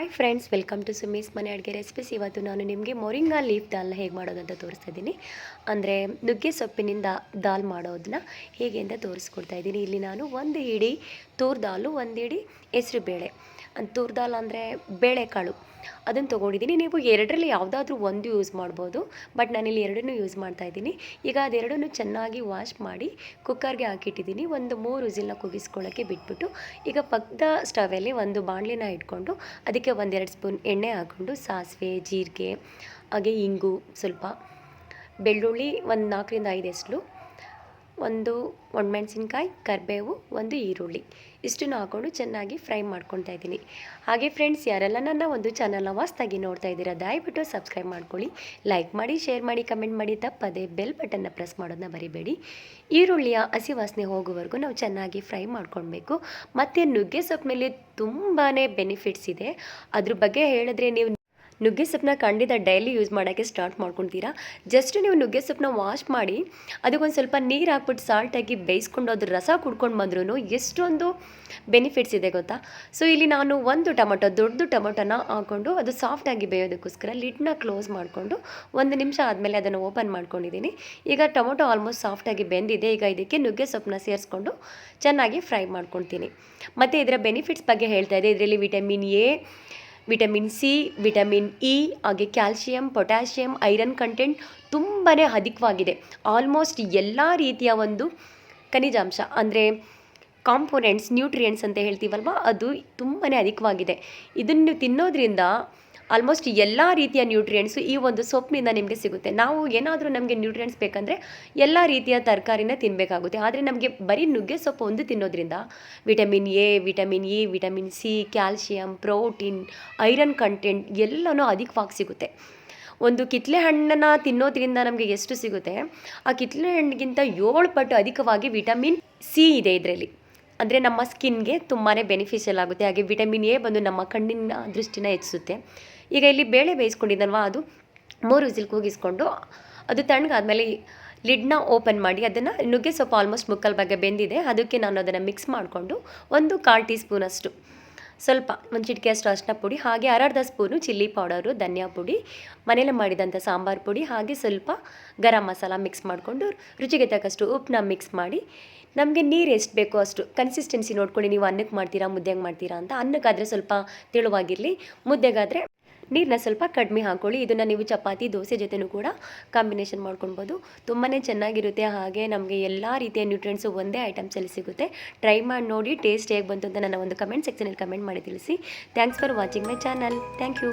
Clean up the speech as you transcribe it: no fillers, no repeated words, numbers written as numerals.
Hi friends, welcome to ಸುಮೀಸ್ ಮನೆ ಅಡುಗೆ recipes. ಇವತ್ತು ನಾನು ನಿಮಗೆ ಮೊರಿಂಗಾ ಲೀಫ್ ದಾಲ್ನ ಹೇಗೆ ಮಾಡೋದು ಅಂತ ತೋರಿಸ್ತಾ ಇದ್ದೀನಿ. ಅಂದರೆ ನುಗ್ಗೆ ಸೊಪ್ಪಿನಿಂದ ದಾಲ್ ಮಾಡೋದನ್ನ ಹೇಗೆ ಅಂತ ತೋರಿಸ್ಕೊಡ್ತಾ ಇದ್ದೀನಿ. ಇಲ್ಲಿ ನಾನು ಒಂದು ಹಿಡಿ ತೂರ್ ದಾಲು, ಒಂದು ಹಿಡಿ ಹೆಸ್ರು ಬೇಳೆ, ತೂರ್ ದಾಲ್ ಅಂದರೆ ಬೇಳೆಕಾಳು, ಅದನ್ನು ತೊಗೊಂಡಿದ್ದೀನಿ. ನೀವು ಎರಡರಲ್ಲಿ ಯಾವುದಾದ್ರೂ ಒಂದು ಯೂಸ್ ಮಾಡ್ಬೋದು, ಬಟ್ ನಾನಿಲ್ಲಿ ಎರಡನ್ನೂ ಯೂಸ್ ಮಾಡ್ತಾಯಿದ್ದೀನಿ. ಈಗ ಅದೆರಡನ್ನೂ ಚೆನ್ನಾಗಿ ವಾಶ್ ಮಾಡಿ ಕುಕ್ಕರ್ಗೆ ಹಾಕಿಟ್ಟಿದ್ದೀನಿ. ಒಂದು 3 ವಿಸಿಲ್ನ ಕೂಗಿಸ್ಕೊಳ್ಳೋಕ್ಕೆ ಬಿಟ್ಬಿಟ್ಟು, ಈಗ ಪಕ್ಕದ ಸ್ಟವಲ್ಲಿ ಒಂದು ಬಾಣಲಿನ ಇಟ್ಕೊಂಡು ಅದಕ್ಕೆ 1-2 ಸ್ಪೂನ್ ಎಣ್ಣೆ ಹಾಕ್ಕೊಂಡು ಸಾಸಿವೆ, ಜೀರಿಗೆ, ಹಾಗೆ ಇಂಗು, ಸ್ವಲ್ಪ ಬೆಳ್ಳುಳ್ಳಿ, ಒಂದು 4-5 ಎಸಳು, ಒಂದು ಒಣಮೆಣಸಿನ್ಕಾಯಿ, ಕರಿಬೇವು, ಒಂದು ಈರುಳ್ಳಿ, ಇಷ್ಟನ್ನು ಹಾಕ್ಕೊಂಡು ಚೆನ್ನಾಗಿ ಫ್ರೈ ಮಾಡ್ಕೊತಾ ಇದ್ದೀನಿ. ಹಾಗೆ ಫ್ರೆಂಡ್ಸ್, ಯಾರೆಲ್ಲ ನನ್ನ ಒಂದು ಚಾನಲ್ನ ಹೊಸ್ದಾಗಿ ನೋಡ್ತಾ ಇದ್ದೀರಾ, ದಯವಿಟ್ಟು ಸಬ್ಸ್ಕ್ರೈಬ್ ಮಾಡ್ಕೊಳ್ಳಿ, ಲೈಕ್ ಮಾಡಿ, ಶೇರ್ ಮಾಡಿ, ಕಮೆಂಟ್ ಮಾಡಿ, ತಪ್ಪದೆ ಬೆಲ್ ಬಟನ್ನ ಪ್ರೆಸ್ ಮಾಡೋದನ್ನ ಮರಿಬೇಡಿ. ಈರುಳ್ಳಿಯ ಹಸಿ ವಾಸನೆ ಹೋಗೋವರೆಗೂ ನಾವು ಚೆನ್ನಾಗಿ ಫ್ರೈ ಮಾಡ್ಕೊಳ್ಬೇಕು. ಮತ್ತು ನುಗ್ಗೆ ಸೊಪ್ಪಿನಲ್ಲಿ ತುಂಬಾ ಬೆನಿಫಿಟ್ಸ್ ಇದೆ. ಅದ್ರ ಬಗ್ಗೆ ಹೇಳಿದ್ರೆ ನೀವು ನುಗ್ಗೆ ಸೊಪ್ಪನ್ನ ಖಂಡಿತ ಡೈಲಿ ಯೂಸ್ ಮಾಡೋಕ್ಕೆ ಸ್ಟಾರ್ಟ್ ಮಾಡ್ಕೊತೀರಾ. ಜಸ್ಟ್ ನೀವು ನುಗ್ಗೆ ಸೊಪ್ಪನ್ನ ವಾಶ್ ಮಾಡಿ ಅದಕ್ಕೊಂದು ಸ್ವಲ್ಪ ನೀರು ಹಾಕ್ಬಿಟ್ಟು ಸಾಲ್ಟ್ ಹಾಕಿ ಬೇಯಿಸ್ಕೊಂಡು ಅದ್ರ ರಸ ಕುಡ್ಕೊಂಡು ಬಂದ್ರೂ ಎಷ್ಟೊಂದು ಬೆನಿಫಿಟ್ಸ್ ಇದೆ ಗೊತ್ತಾ. ಸೊ ಇಲ್ಲಿ ನಾನು ಒಂದು ಟೊಮೊಟೊ, ದೊಡ್ಡ ಟೊಮೊಟೊನ ಹಾಕ್ಕೊಂಡು ಅದು ಸಾಫ್ಟಾಗಿ ಬೇಯೋದಕ್ಕೋಸ್ಕರ ಲಿಡ್ನ ಕ್ಲೋಸ್ ಮಾಡಿಕೊಂಡು 1 ನಿಮಿಷ ಆದಮೇಲೆ ಅದನ್ನು ಓಪನ್ ಮಾಡ್ಕೊಂಡಿದ್ದೀನಿ. ಈಗ ಟೊಮೊಟೊ ಆಲ್ಮೋಸ್ಟ್ ಸಾಫ್ಟಾಗಿ ಬೆಂದಿದೆ. ಈಗ ಇದಕ್ಕೆ ನುಗ್ಗೆ ಸೊಪ್ಪನ್ನ ಸೇರಿಸ್ಕೊಂಡು ಚೆನ್ನಾಗಿ ಫ್ರೈ ಮಾಡ್ಕೊತೀನಿ. ಮತ್ತು ಇದರ ಬೆನಿಫಿಟ್ಸ್ ಬಗ್ಗೆ ಹೇಳ್ತಾ ಇದೆ. ಇದರಲ್ಲಿ vitamin A, vitamin C, vitamin E, ಹಾಗೆ ಕ್ಯಾಲ್ಶಿಯಂ, ಪೊಟ್ಯಾಷಿಯಮ್, ಐರನ್ ಕಂಟೆಂಟ್ ತುಂಬಾ ಅಧಿಕವಾಗಿದೆ. ಆಲ್ಮೋಸ್ಟ್ ಎಲ್ಲ ರೀತಿಯ ಒಂದು ಖನಿಜಾಂಶ ಅಂದರೆ ಕಾಂಪೊನೆಂಟ್ಸ್, ನ್ಯೂಟ್ರಿಯೆಂಟ್ಸ್ ಅಂತ ಹೇಳ್ತೀವಲ್ವ, ಅದು ತುಂಬಾ ಅಧಿಕವಾಗಿದೆ. ಇದನ್ನು ತಿನ್ನೋದ್ರಿಂದ ಆಲ್ಮೋಸ್ಟ್ ಎಲ್ಲ ರೀತಿಯ ನ್ಯೂಟ್ರಿಯೆಂಟ್ಸು ಈ ಒಂದು ಸೊಪ್ಪಿನಿಂದ ನಿಮಗೆ ಸಿಗುತ್ತೆ. ನಾವು ಏನಾದರೂ ನಮಗೆ ನ್ಯೂಟ್ರಿಯೆಂಟ್ಸ್ ಬೇಕಂದರೆ ಎಲ್ಲ ರೀತಿಯ ತರಕಾರಿನ ತಿನ್ನಬೇಕಾಗುತ್ತೆ. ಆದರೆ ನಮಗೆ ಬರೀ ನುಗ್ಗೆ ಸೊಪ್ಪು ಒಂದು ತಿನ್ನೋದ್ರಿಂದ vitamin A, vitamin E, vitamin C, calcium, protein, iron content ಎಲ್ಲನೂ ಅಧಿಕವಾಗಿ ಸಿಗುತ್ತೆ. ಒಂದು ಕಿತ್ತಳೆ ಹಣ್ಣನ್ನು ತಿನ್ನೋದ್ರಿಂದ ನಮಗೆ ಎಷ್ಟು ಸಿಗುತ್ತೆ, ಆ ಕಿತ್ತಳೆ ಹಣ್ಣಿಗಿಂತ 7 ಪಟ್ಟು ಅಧಿಕವಾಗಿ ವಿಟಮಿನ್ ಸಿ ಇದೆ ಇದರಲ್ಲಿ. ಅಂದರೆ ನಮ್ಮ ಸ್ಕಿನ್ಗೆ ತುಂಬಾ ಬೆನಿಫಿಷಿಯಲ್ ಆಗುತ್ತೆ. ಹಾಗೆ ವಿಟಮಿನ್ ಎ ಬಂದು ನಮ್ಮ ಕಣ್ಣಿನ ದೃಷ್ಟಿನ ಹೆಚ್ಚಿಸುತ್ತೆ. ಈಗ ಇಲ್ಲಿ ಬೇಳೆ ಬೇಯಿಸ್ಕೊಂಡಿದ್ದಲ್ವ, ಅದು 3 ವಿಸಿಲ್ ಕೂಗಿಸ್ಕೊಂಡು ಅದು ತಣ್ಣಗಾದ್ಮೇಲೆ ಲಿಡ್ನ ಓಪನ್ ಮಾಡಿ ಅದನ್ನು, ನುಗ್ಗೆ ಸೊಪ್ಪು ಆಲ್ಮೋಸ್ಟ್ ಮುಕ್ಕಾಲು ಭಾಗ ಬೆಂದಿದೆ, ಅದಕ್ಕೆ ನಾನು ಅದನ್ನು ಮಿಕ್ಸ್ ಮಾಡಿಕೊಂಡು 1/4 ಟೀ ಸ್ಪೂನಷ್ಟು, ಸ್ವಲ್ಪ ಒಂದು ಚಿಟಿಕೆಯಷ್ಟು ಅರಿಶಿನ ಪುಡಿ, ಹಾಗೆ 1/2 ಸ್ಪೂನು ಚಿಲ್ಲಿ ಪೌಡರು, ಧನಿಯಾ ಪುಡಿ, ಮನೇಲಿ ಮಾಡಿದಂಥ ಸಾಂಬಾರು ಪುಡಿ, ಹಾಗೆ ಸ್ವಲ್ಪ ಗರಂ ಮಸಾಲ ಮಿಕ್ಸ್ ಮಾಡಿಕೊಂಡು ರುಚಿಗೆ ತಕ್ಕಷ್ಟು ಉಪ್ಪನ್ನ ಮಿಕ್ಸ್ ಮಾಡಿ, ನಮಗೆ ನೀರು ಎಷ್ಟು ಬೇಕೋ ಅಷ್ಟು ಕನ್ಸಿಸ್ಟೆನ್ಸಿ ನೋಡ್ಕೊಂಡು ನೀವು ಅನ್ನಕ್ಕೆ ಮಾಡ್ತೀರಾ, ಮುದ್ದೆಗೆ ಮಾಡ್ತೀರಾ ಅಂತ. ಅನ್ನಕ್ಕಾದರೆ ಸ್ವಲ್ಪ ತೆಳುವಾಗಿರಲಿ, ಮುದ್ದೆಗಾದರೆ ನೀರನ್ನ ಸ್ವಲ್ಪ ಕಡಿಮೆ ಹಾಕ್ಕೊಳ್ಳಿ. ಇದನ್ನು ನೀವು ಚಪಾತಿ, ದೋಸೆ ಜೊತೆನೂ ಕೂಡ ಕಾಂಬಿನೇಷನ್ ಮಾಡ್ಕೊಳ್ಬೋದು. ತುಂಬಾ ಚೆನ್ನಾಗಿರುತ್ತೆ. ಹಾಗೆ ನಮಗೆ ಎಲ್ಲ ರೀತಿಯ ನ್ಯೂಟ್ರಿಯೆಂಟ್ಸು ಒಂದೇ ಐಟಮ್ಸಲ್ಲಿ ಸಿಗುತ್ತೆ. ಟ್ರೈ ಮಾಡಿ ನೋಡಿ, ಟೇಸ್ಟ್ ಹೇಗೆ ಬಂತು ಅಂತ ನನ್ನ ಒಂದು ಕಮೆಂಟ್ ಸೆಕ್ಷನಲ್ಲಿ ಕಮೆಂಟ್ ಮಾಡಿ ತಿಳಿಸಿ. Thanks for watching my channel. Thank you.